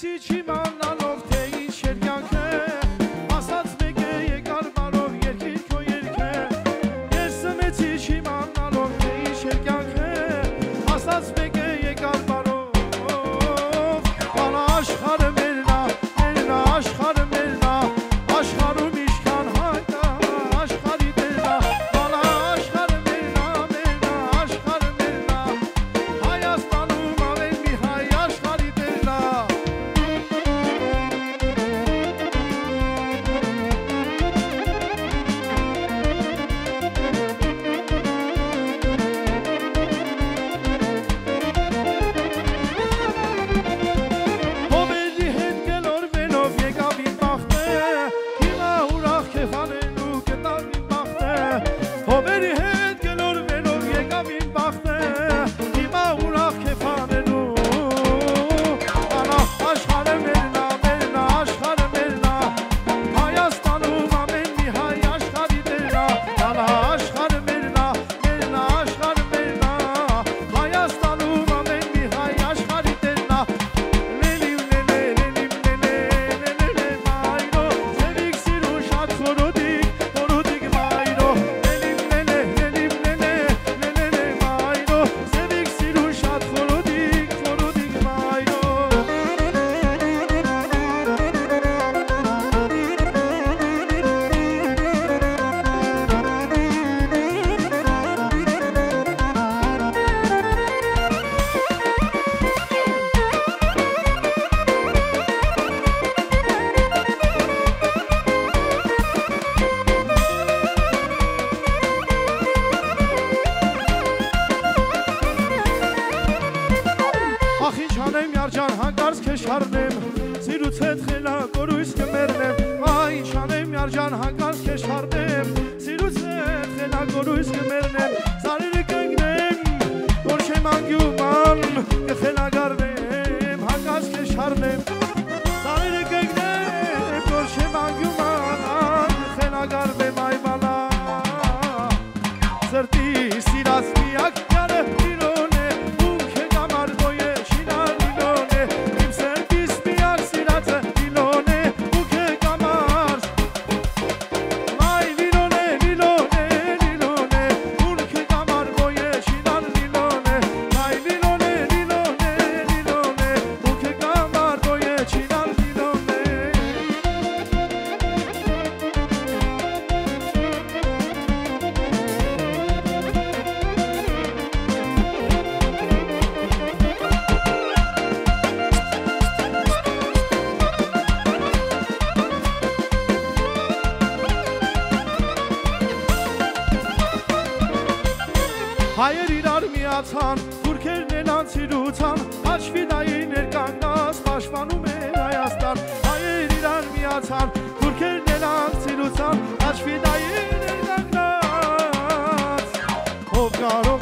Եկեցի չիմանալով թե ինչ երկյանք է, ասաց մեկ է եկար բարով երկիր քո երգ է։ Ես սմեցի չիմանալով թե ինչ երկյանք է, ասաց մեկ է եկար բարով։ Բանա աշխարհը մերն է, աշխարհը մերն է, աշխարհում ինչքան հայտ է, աշխարհի դերն է։ Բանա աշխարհը մերն է, աշխարհը մերն է, Հայաստանում ամեն մի հայ աշխարհի դերն է։ Հովերի հետ գլորվելով եկավ իմ բախտը, հիմա ուրախ քեֆանելու գտավ իմ բախտը։ Հովերի հետ գլորվելով եկավ իմ բախտը, հիմա ուրախ քեֆանելու։ Բանա աշխարհը մերն է, աշխարհը մերն է, Հայաստանում ամեն մի հայ աշխարհի դերն է։ Բանա աշխարհը մերն է, աշխարհը մերն է, Հայաստանում ամեն մի հայ աշխարհի դերն է։ Ախ ինչ անեմ յարջան հանկարծ քեզ շարնեմ, սիրուց հետ խելա կորույս կմեռնեմ։ Այ ինչ անեմ յարջան հանկարծ քեզ շարնեմ, սիրուց հետ խելա կորույս կմեռնեմ։ Սարերը կընկնեմ, որ չեմ անգյուման, կխելագարվեմ, հանկարծ քեզ շարնեմ։ Սարերը կընկնեմ, որ չեմ անգյուման, կխելագարվեմ, այ բալա։ Սրտի սիրած միակ յարը իրոն է, ում քեզ համար գոյ է շինար լիլոն է, իմ սրտիս միակ սիրածը լիլոն է, ում քեզ համար։ Այ լիլոն է, լիլոն է, լիլոն է, ում քեզ համար գոյ է շինար լիլոն է, այ լիլոն է, լիլոն է, լիլոն է, ում քեզ համար գոյ է շինար լիլոն է։ Հայեր իրար միացան, թուրքերն են անցիրուցան, Հաշվիդայի ներկանգնած պաշտպանում են Հայաստան։ Հայեր իրար միացան, թուրքերն են անցիրուցան, Հաշվիդայի ներկանգնած, ով կարող